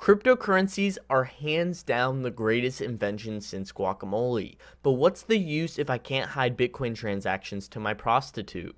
Cryptocurrencies are hands down the greatest invention since guacamole. But what's the use if I can't hide Bitcoin transactions to my prostitute?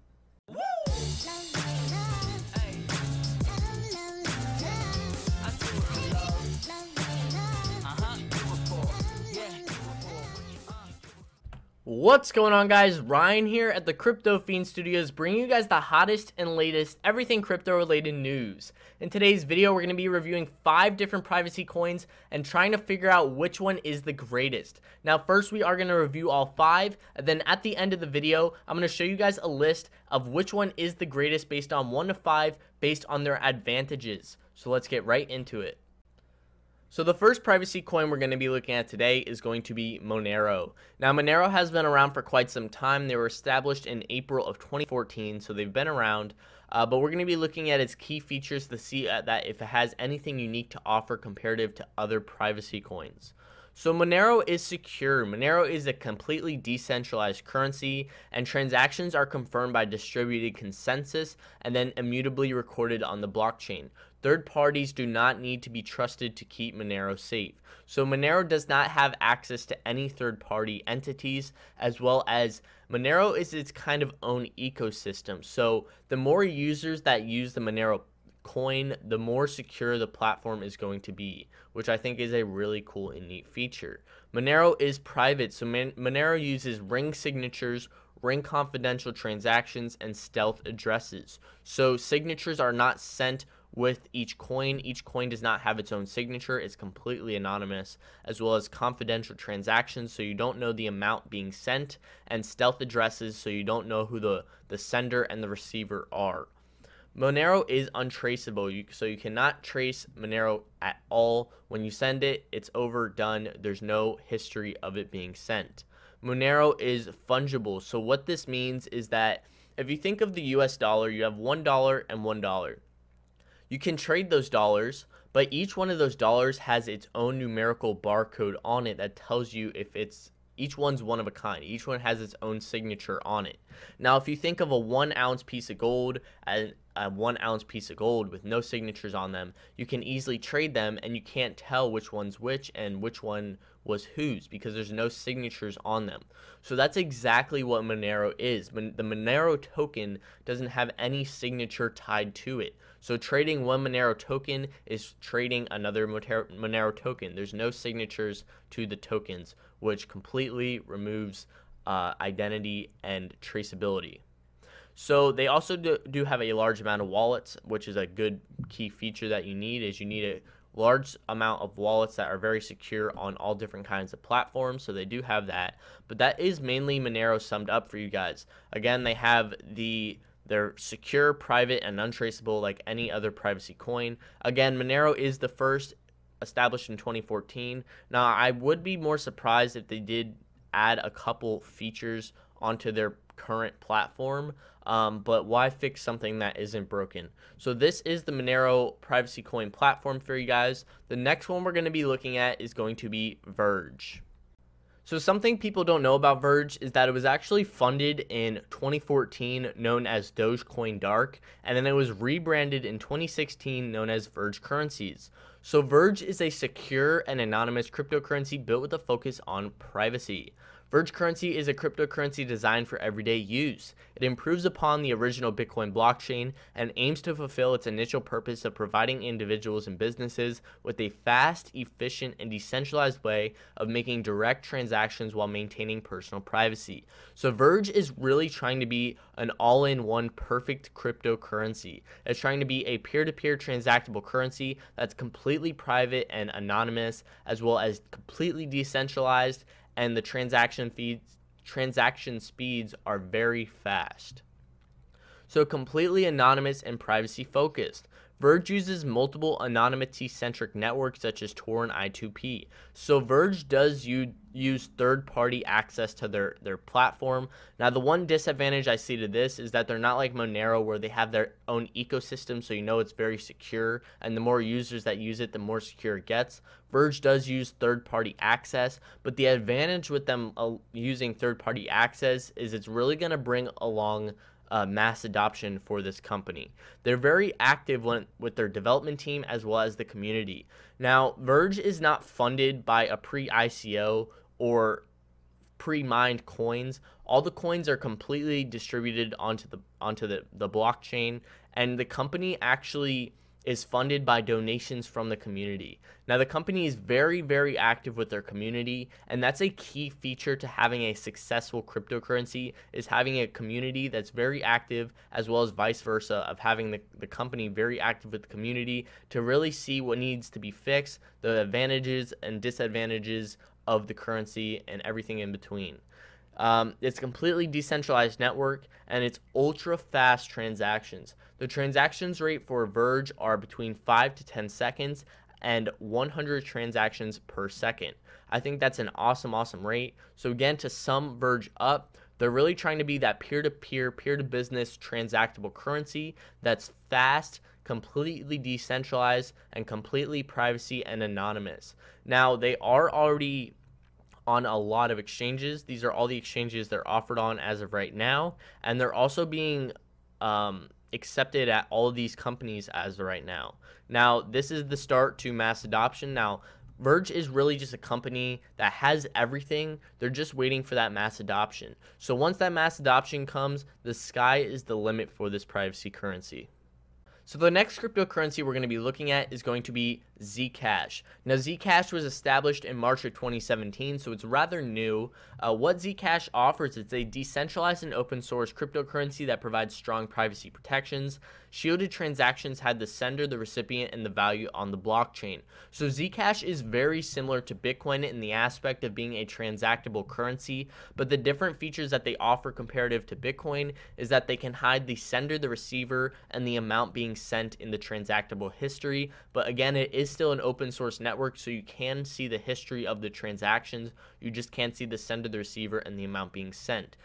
What's going on, guys? Ryan here at the Crypto Fiend Studios, bringing you guys the hottest and latest everything crypto related news. In today's video, we're going to be reviewing 5 different privacy coins and trying to figure out which one is the greatest. Now, first we are going to review all 5, and then at the end of the video, I'm going to show you guys a list of which one is the greatest based on 1 to 5 based on their advantages. So let's get right into it. So the first privacy coin we're going to be looking at today is going to be Monero. Now, Monero has been around for quite some time. They were established in April of 2014, so they've been around. But we're going to be looking at its key features to see that if it has anything unique to offer comparative to other privacy coins. So Monero is secure. Monero is a completely decentralized currency, and transactions are confirmed by distributed consensus and then immutably recorded on the blockchain. Third parties do not need to be trusted to keep Monero safe. So Monero does not have access to any third-party entities, as well as Monero is its kind of own ecosystem. So the more users that use the Monero coin, the more secure the platform is going to be, which I think is a really cool and neat feature. Monero is private, so Monero uses ring signatures, ring confidential transactions, and stealth addresses. So signatures are not sent with each coin. Each coin does not have its own signature. It's completely anonymous, as well as confidential transactions, so you don't know the amount being sent, and stealth addresses, so you don't know who the sender and the receiver are. Monero is untraceable, so you cannot trace Monero at all. When you send it, it's over, done. There's no history of it being sent. Monero is fungible, so what this means is that if you think of the US dollar, you have $1 and $1. You can trade those dollars, but each one of those dollars has its own numerical barcode on it that tells you if each one's one of a kind. Each one has its own signature on it. Now, if you think of a 1 ounce piece of gold and a 1 ounce piece of gold with no signatures on them, you can easily trade them, and you can't tell which one's which and which one was whose because there's no signatures on them. So that's exactly what Monero is. The Monero token doesn't have any signature tied to it. So trading one Monero token is trading another Monero token. There's no signatures to the tokens, which completely removes identity and traceability. So they also do have a large amount of wallets, which is a good key feature that you need. Is you need a large amount of wallets that are very secure on all different kinds of platforms. So they do have that, but that is mainly Monero summed up for you guys. Again, they have they're secure, private, and untraceable like any other privacy coin. Again, Monero is the first, established in 2014. Now, I would be more surprised if they did add a couple features onto their current platform, but why fix something that isn't broken? So this is the Monero privacy coin platform for you guys. The next one we're going to be looking at is going to be Verge. So something people don't know about Verge is that it was actually funded in 2014, known as Dogecoin Dark, and then it was rebranded in 2016, known as Verge Currencies. So Verge is a secure and anonymous cryptocurrency built with a focus on privacy. Verge currency is a cryptocurrency designed for everyday use. It improves upon the original Bitcoin blockchain and aims to fulfill its initial purpose of providing individuals and businesses with a fast, efficient, and decentralized way of making direct transactions while maintaining personal privacy. So Verge is really trying to be an all-in-one perfect cryptocurrency. It's trying to be a peer-to-peer transactable currency that's completely private and anonymous, as well as completely decentralized, and the transaction speeds are very fast. So completely anonymous and privacy focused. Verge uses multiple anonymity-centric networks such as Tor and I2P. So Verge does use third-party access to their platform. Now, the one disadvantage I see to this is that they're not like Monero, where they have their own ecosystem, so you know it's very secure, and the more users that use it, the more secure it gets. Verge does use third-party access, but the advantage with them using third-party access is it's really going to bring along mass adoption for this company. They're very active with their development team as well as the community. Now, Verge is not funded by a pre-ICO or pre-mined coins. All the coins are completely distributed onto the blockchain, and the company actually is funded by donations from the community. Now, the company is very, very active with their community, and that's a key feature to having a successful cryptocurrency, is having a community that's very active, as well as vice versa, of having the company very active with the community to really see what needs to be fixed, the advantages and disadvantages of the currency, and everything in between. It's a completely decentralized network, and it's ultra fast transactions. The transactions rate for Verge are between 5 to 10 seconds and 100 transactions per second. I think that's an awesome rate. So again, to sum Verge up, they're really trying to be that peer-to-peer, peer-to-business transactable currency that's fast, completely decentralized, and completely privacy and anonymous. Now, they are already on a lot of exchanges. These are all the exchanges they're offered on as of right now, and they're also being accepted at all of these companies as of right now. Now, this is the start to mass adoption. Now, Verge is really just a company that has everything. They're just waiting for that mass adoption. So once that mass adoption comes, the sky is the limit for this privacy currency. So the next cryptocurrency we're going to be looking at is going to be Zcash. Now, Zcash was established in March of 2017, so it's rather new. What Zcash offers is a decentralized and open source cryptocurrency that provides strong privacy protections. Shielded transactions had the sender, the recipient, and the value on the blockchain. So Zcash is very similar to Bitcoin in the aspect of being a transactable currency, but the different features that they offer comparative to Bitcoin is that they can hide the sender, the receiver, and the amount being sent in the transactable history. But again, it is still an open source network, so you can see the history of the transactions. You just can't see the sender, the receiver, and the amount being sent.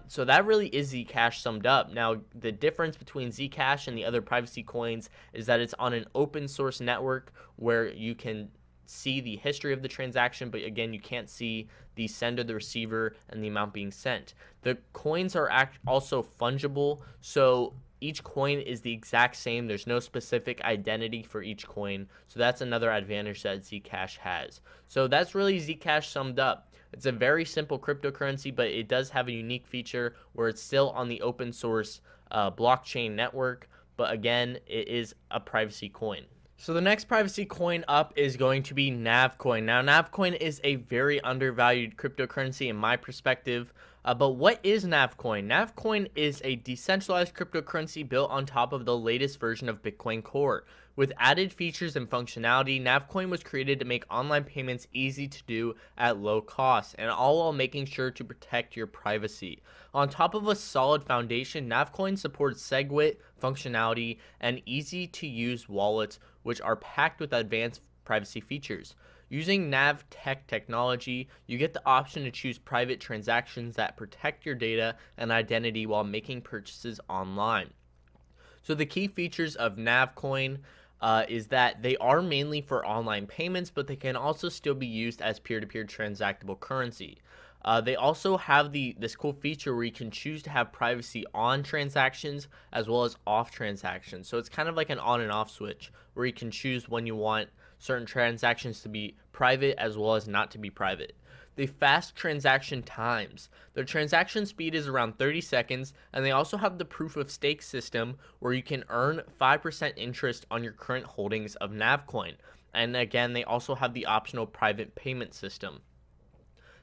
So that really is Zcash summed up. Now, the difference between Zcash and the other privacy coins is that it's on an open source network where you can see the history of the transaction, but again, you can't see the sender, the receiver, and the amount being sent. The coins are also fungible, so each coin is the exact same. There's no specific identity for each coin, so that's another advantage that Zcash has. So that's really Zcash summed up. It's a very simple cryptocurrency, but it does have a unique feature where it's still on the open source blockchain network, but again, it is a privacy coin. So the next privacy coin up is going to be NavCoin. Now, NavCoin is a very undervalued cryptocurrency in my perspective. But what is NavCoin? NavCoin is a decentralized cryptocurrency built on top of the latest version of Bitcoin Core. With added features and functionality, NavCoin was created to make online payments easy to do at low cost, and all while making sure to protect your privacy. On top of a solid foundation, NavCoin supports SegWit functionality and easy-to-use wallets, which are packed with advanced privacy features. Using NavTech technology, you get the option to choose private transactions that protect your data and identity while making purchases online. So the key features of NavCoin is that they are mainly for online payments, but they can also still be used as peer-to-peer transactable currency. They also have this cool feature where you can choose to have privacy on transactions as well as off transactions. So it's kind of like an on and off switch where you can choose when you want certain transactions to be private as well as not to be private. The fast transaction times. Their transaction speed is around 30 seconds, and they also have the proof of stake system where you can earn 5% interest on your current holdings of NavCoin. And again, they also have the optional private payment system.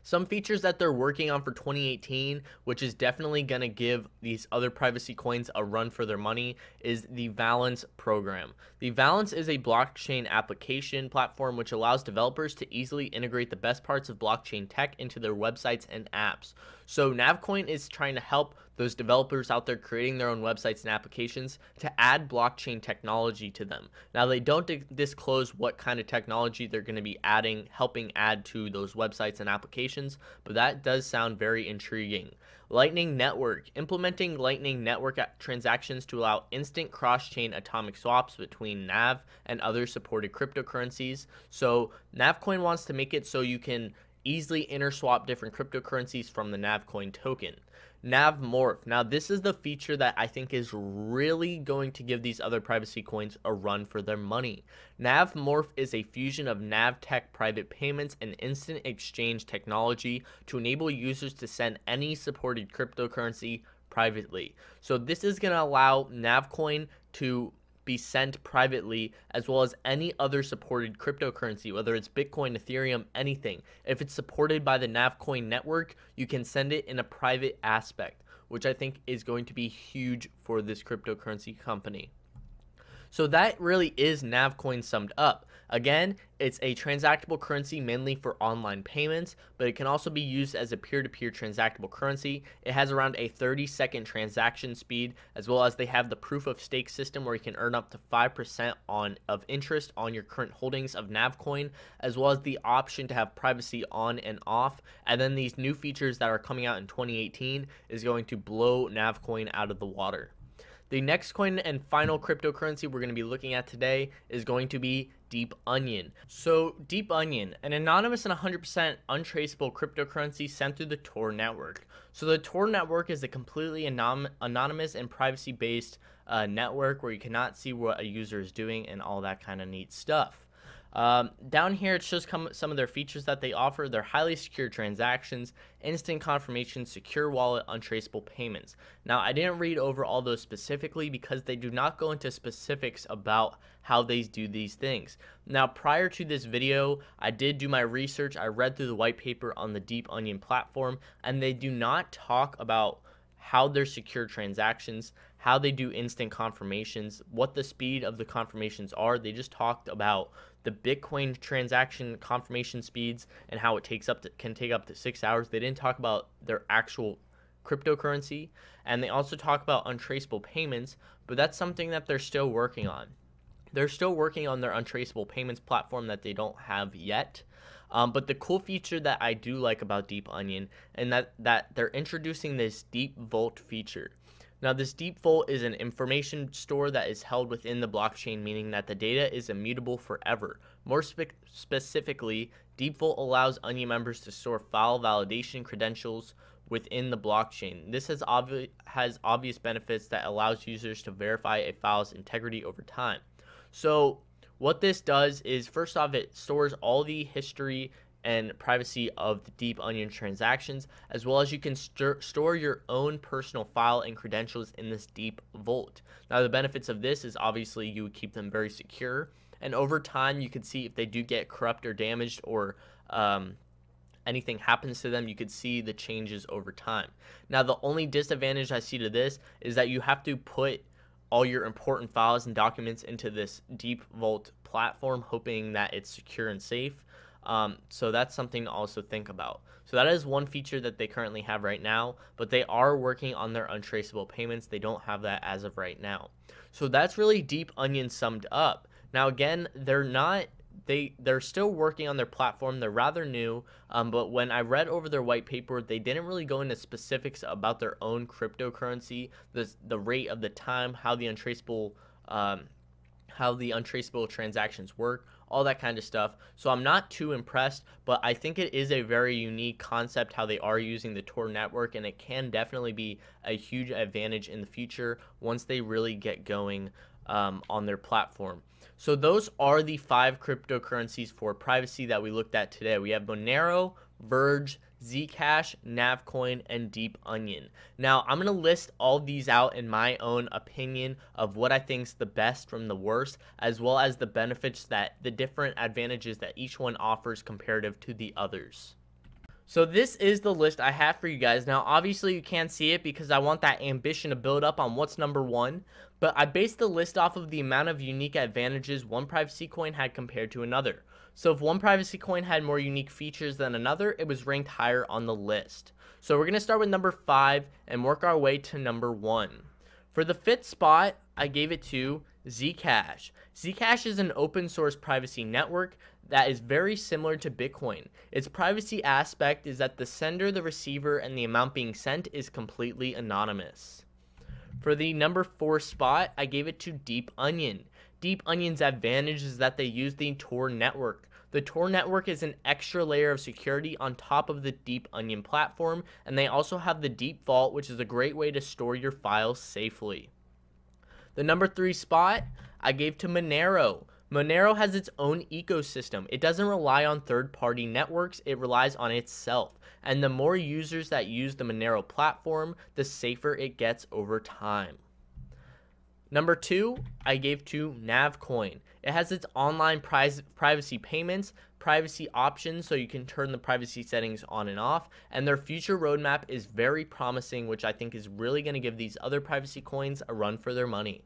Some features that they're working on for 2018, which is definitely going to give these other privacy coins a run for their money, is the Valence program. The Valence is a blockchain application platform which allows developers to easily integrate the best parts of blockchain tech into their websites and apps. So NavCoin is trying to help those developers out there creating their own websites and applications to add blockchain technology to them. Now, they don't disclose what kind of technology they're going to be helping add to those websites and applications, but that does sound very intriguing. Lightning Network. Implementing Lightning Network transactions to allow instant cross-chain atomic swaps between Nav and other supported cryptocurrencies. So NavCoin wants to make it so you can easily interswap different cryptocurrencies from the NavCoin token. NavMorph. Now, this is the feature that I think is really going to give these other privacy coins a run for their money. NavMorph is a fusion of NavTech private payments and instant exchange technology to enable users to send any supported cryptocurrency privately. So this is going to allow NavCoin to be sent privately, as well as any other supported cryptocurrency, whether it's Bitcoin, Ethereum, anything. If it's supported by the NavCoin network, you can send it in a private aspect, which I think is going to be huge for this cryptocurrency company. So that really is NavCoin summed up. Again, it's a transactable currency mainly for online payments, but it can also be used as a peer-to-peer transactable currency. It has around a 30-second transaction speed, as well as they have the proof of stake system where you can earn up to 5% of interest on your current holdings of NavCoin, as well as the option to have privacy on and off. And then these new features that are coming out in 2018 is going to blow NavCoin out of the water. The next coin and final cryptocurrency we're going to be looking at today is going to be Deep Onion. So Deep Onion, an anonymous and 100% untraceable cryptocurrency sent through the Tor network. So the Tor network is a completely anonymous and privacy-based network where you cannot see what a user is doing and all that kind of neat stuff. Down here, it shows some of their features that they offer. They're highly secure transactions, instant confirmation, secure wallet, untraceable payments. Now, I didn't read over all those specifically because they do not go into specifics about how they do these things. Now, prior to this video, I did do my research. I read through the white paper on the Deep Onion platform, and they do not talk about how they're secure transactions, how they do instant confirmations, what the speed of the confirmations are. They just talked about the Bitcoin transaction confirmation speeds and how it can take up to 6 hours. They didn't talk about their actual cryptocurrency, and they also talk about untraceable payments, but that's something that they're still working on. They're still working on their untraceable payments platform that they don't have yet. But the cool feature that I do like about Deep Onion and that they're introducing this Deep Vault feature. Now, this Deep Vault is an information store that is held within the blockchain, meaning that the data is immutable forever. More specifically, Deep Vault allows Onion members to store file validation credentials within the blockchain. This has obvious benefits that allows users to verify a file's integrity over time. So what this does is, first off, it stores all the history and privacy of the Deep Onion transactions, as well as you can store your own personal file and credentials in this Deep Vault. Now, the benefits of this is obviously you would keep them very secure, and over time you could see if they do get corrupt or damaged or anything happens to them, you could see the changes over time. Now, the only disadvantage I see to this is that you have to put all your important files and documents into this Deep Vault platform, hoping that it's secure and safe. So that's something to also think about. So that is one feature that they currently have right now, but they are working on their untraceable payments. They don't have that as of right now. So that's really Deep Onion summed up. Now, again, they're still working on their platform. They're rather new, but when I read over their white paper, they didn't really go into specifics about their own cryptocurrency, the rate of the time, how the untraceable transactions work, all that kind of stuff. So I'm not too impressed, but I think it is a very unique concept how they are using the Tor network, and it can definitely be a huge advantage in the future once they really get going on their platform. So those are the 5 cryptocurrencies for privacy that we looked at today. We have Monero, Verge, Zcash, NavCoin, and Deep Onion. Now, I'm going to list all these out in my own opinion of what I think is the best from the worst, as well as the benefits that the different advantages that each one offers comparative to the others. So this is the list I have for you guys. Now, obviously, you can't see it because I want that ambition to build up on what's number 1, but I based the list off of the amount of unique advantages one privacy coin had compared to another. So if one privacy coin had more unique features than another, it was ranked higher on the list. So we're going to start with number 5 and work our way to number 1. For the 5th spot, I gave it to Zcash. Zcash is an open source privacy network that is very similar to Bitcoin. Its privacy aspect is that the sender, the receiver, and the amount being sent is completely anonymous. For the number 4 spot, I gave it to Deep Onion. Deep Onion's advantage is that they use the Tor network. The Tor network is an extra layer of security on top of the Deep Onion platform, and they also have the Deep Vault, which is a great way to store your files safely. The number 3 spot I gave to Monero. Monero has its own ecosystem. It doesn't rely on third-party networks, it relies on itself. And the more users that use the Monero platform, the safer it gets over time. Number 2, I gave to NavCoin. It has its online privacy payments, privacy options, so you can turn the privacy settings on and off, and their future roadmap is very promising, which I think is really going to give these other privacy coins a run for their money.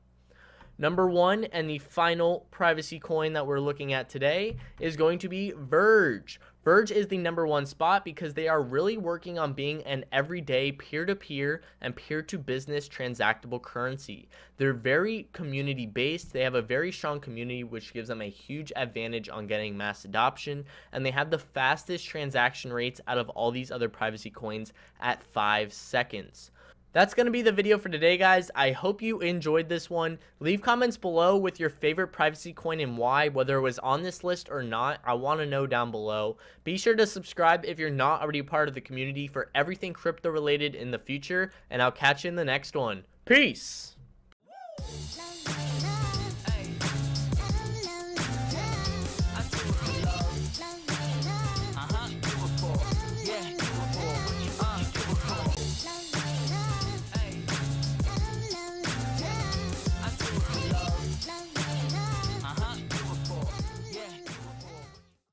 Number 1 and the final privacy coin that we're looking at today is going to be Verge. Verge is the number 1 spot because they are really working on being an everyday peer-to-peer and peer-to-business transactable currency. They're very community-based. They have a very strong community, which gives them a huge advantage on getting mass adoption, and they have the fastest transaction rates out of all these other privacy coins at 5 seconds. That's going to be the video for today, guys. I hope you enjoyed this one. Leave comments below with your favorite privacy coin and why, whether it was on this list or not. I want to know down below. Be sure to subscribe if you're not already part of the community for everything crypto related in the future, and I'll catch you in the next one. Peace!